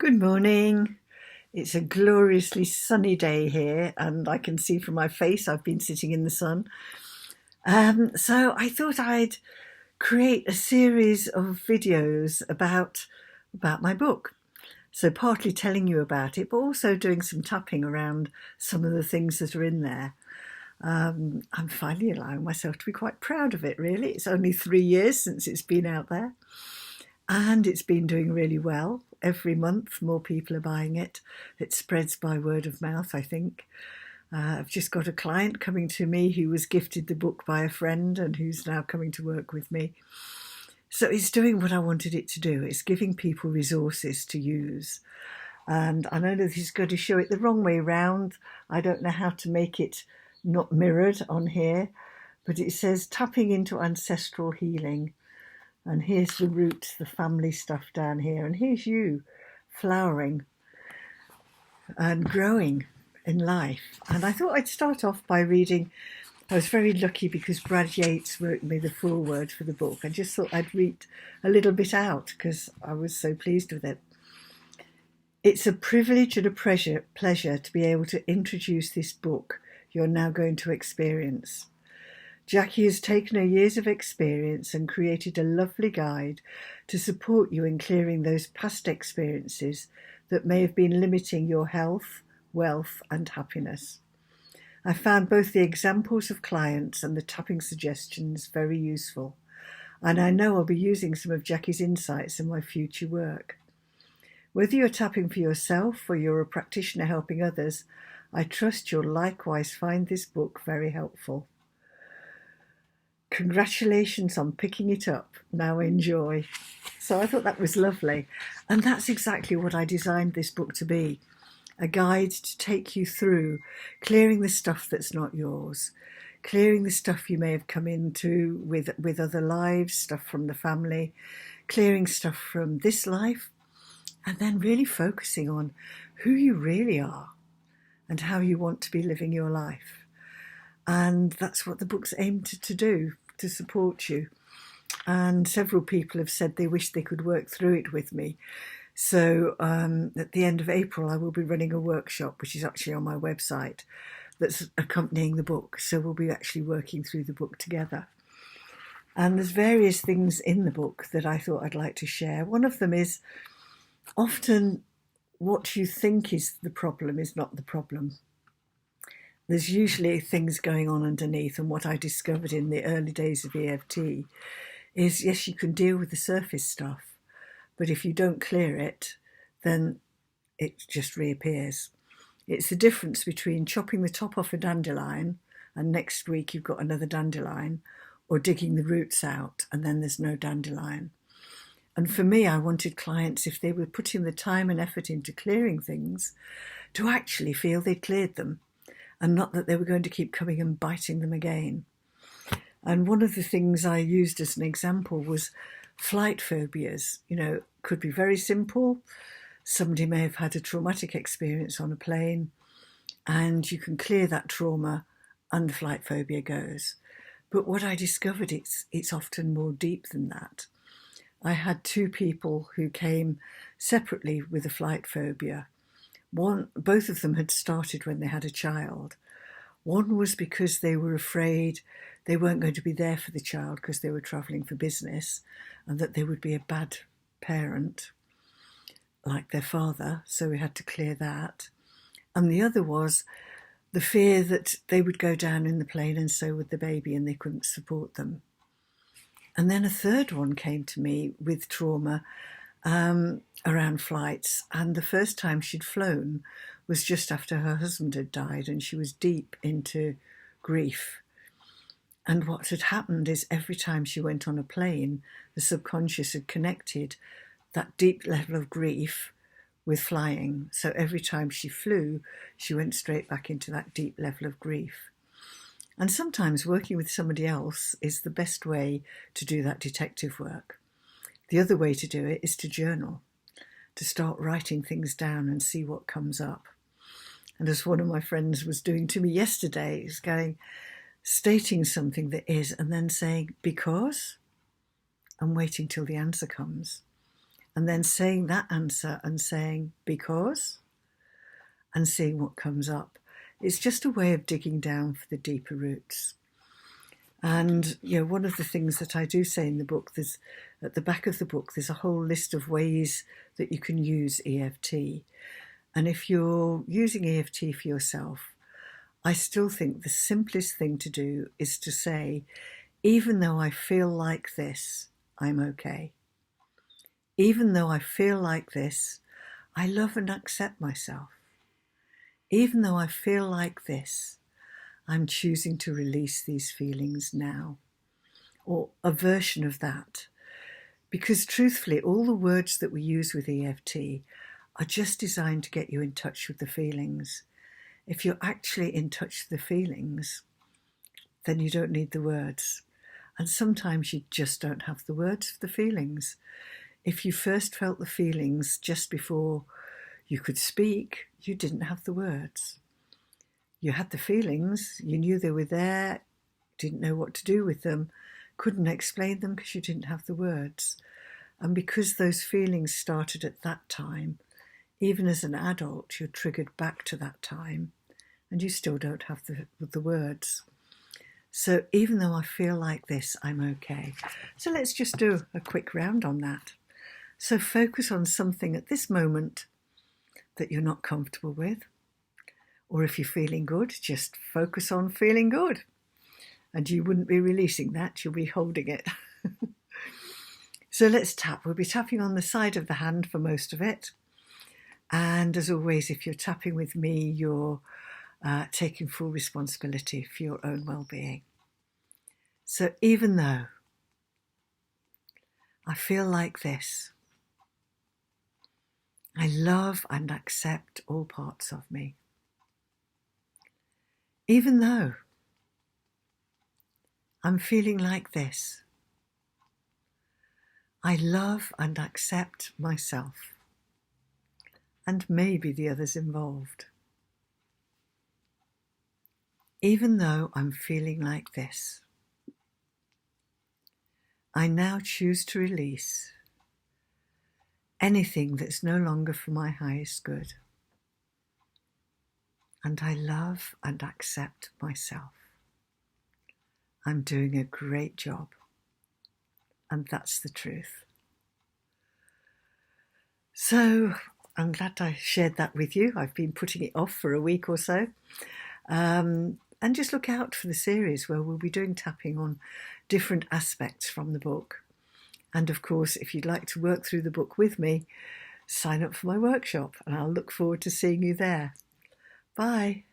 Good morning. It's a gloriously sunny day here, and I can see from my face I've been sitting in the sun. So I thought I'd create a series of videos about my book. So partly telling you about it, but also doing some tapping around some of the things that are in there. I'm finally allowing myself to be quite proud of it, really. It's only 3 years since it's been out there, and it's been doing really well. Every month, more people are buying it. It spreads by word of mouth, I think. I've just got a client coming to me who was gifted the book by a friend and who's now coming to work with me. So it's doing what I wanted it to do. It's giving people resources to use. And I know that he's going to show it the wrong way round. I don't know how to make it not mirrored on here, but it says tapping into ancestral healing. And here's the roots, the family stuff down here. And here's you flowering and growing in life. And I thought I'd start off by reading. I was very lucky because Brad Yates wrote me the foreword for the book. I just thought I'd read a little bit out because I was so pleased with it. It's a privilege and a pleasure to be able to introduce this book you're now going to experience. Jacqui has taken her years of experience and created a lovely guide to support you in clearing those past experiences that may have been limiting your health, wealth, and happiness. I found both the examples of clients and the tapping suggestions very useful, and I know I'll be using some of Jacqui's insights in my future work. Whether you're tapping for yourself or you're a practitioner helping others, I trust you'll likewise find this book very helpful. Congratulations on picking it up. Now enjoy. So I thought that was lovely. And that's exactly what I designed this book to be. A guide to take you through clearing the stuff that's not yours, clearing the stuff you may have come into with other lives, stuff from the family, clearing stuff from this life, and then really focusing on who you really are and how you want to be living your life. And that's what the book's aimed to do, to support you. And several people have said they wish they could work through it with me. So at the end of April, I will be running a workshop, which is actually on my website, that's accompanying the book. So we'll be actually working through the book together. And there's various things in the book that I thought I'd like to share. One of them is often what you think is the problem is not the problem. There's usually things going on underneath, and what I discovered in the early days of EFT is, yes, you can deal with the surface stuff, but if you don't clear it, then it just reappears. It's the difference between chopping the top off a dandelion and next week you've got another dandelion, or digging the roots out and then there's no dandelion. And for me, I wanted clients, if they were putting the time and effort into clearing things, to actually feel they'd cleared them, and not that they were going to keep coming and biting them again. And one of the things I used as an example was flight phobias. Could be very simple. Somebody may have had a traumatic experience on a plane, and you can clear that trauma and the flight phobia goes. But what I discovered, it's often more deep than that. I had two people who came separately with a flight phobia. Both of them had started when they had a child. One was because they were afraid they weren't going to be there for the child because they were travelling for business, and that they would be a bad parent, like their father, so we had to clear that. And the other was the fear that they would go down in the plane and so would the baby, and they couldn't support them. And then a third one came to me with trauma around flights, and the first time she'd flown was just after her husband had died, and she was deep into grief. And what had happened is every time she went on a plane, the subconscious had connected that deep level of grief with flying. So every time she flew, she went straight back into that deep level of grief. And sometimes working with somebody else is the best way to do that detective work. The other way to do it is to journal, to start writing things down and see what comes up. And as one of my friends was doing to me yesterday, is stating something that is, and then saying, because, and waiting till the answer comes. and then saying that answer and saying, because, and seeing what comes up. It's just a way of digging down for the deeper roots. And, one of the things that I do say in the book, there's at the back of the book, there's a whole list of ways that you can use EFT. And if you're using EFT for yourself, I still think the simplest thing to do is to say, even though I feel like this, I'm okay. Even though I feel like this, I love and accept myself. Even though I feel like this, I'm choosing to release these feelings now, or a version of that. Because truthfully, all the words that we use with EFT are just designed to get you in touch with the feelings. If you're actually in touch with the feelings, then you don't need the words. And sometimes you just don't have the words for the feelings. If you first felt the feelings just before you could speak, you didn't have the words. You had the feelings, you knew they were there, didn't know what to do with them, couldn't explain them because you didn't have the words. And because those feelings started at that time, even as an adult, you're triggered back to that time and you still don't have the words. So even though I feel like this, I'm okay. So let's just do a quick round on that. So focus on something at this moment that you're not comfortable with. Or if you're feeling good, just focus on feeling good. And you wouldn't be releasing that, you'll be holding it. So let's tap. We'll be tapping on the side of the hand for most of it. And as always, if you're tapping with me, you're taking full responsibility for your own well-being. So even though I feel like this, I love and accept all parts of me. Even though I'm feeling like this, I love and accept myself and maybe the others involved. Even though I'm feeling like this, I now choose to release anything that's no longer for my highest good. And I love and accept myself. I'm doing a great job. And that's the truth. So I'm glad I shared that with you. I've been putting it off for a week or so. And just look out for the series where we'll be doing tapping on different aspects from the book. And of course, if you'd like to work through the book with me, sign up for my workshop and I'll look forward to seeing you there. Bye.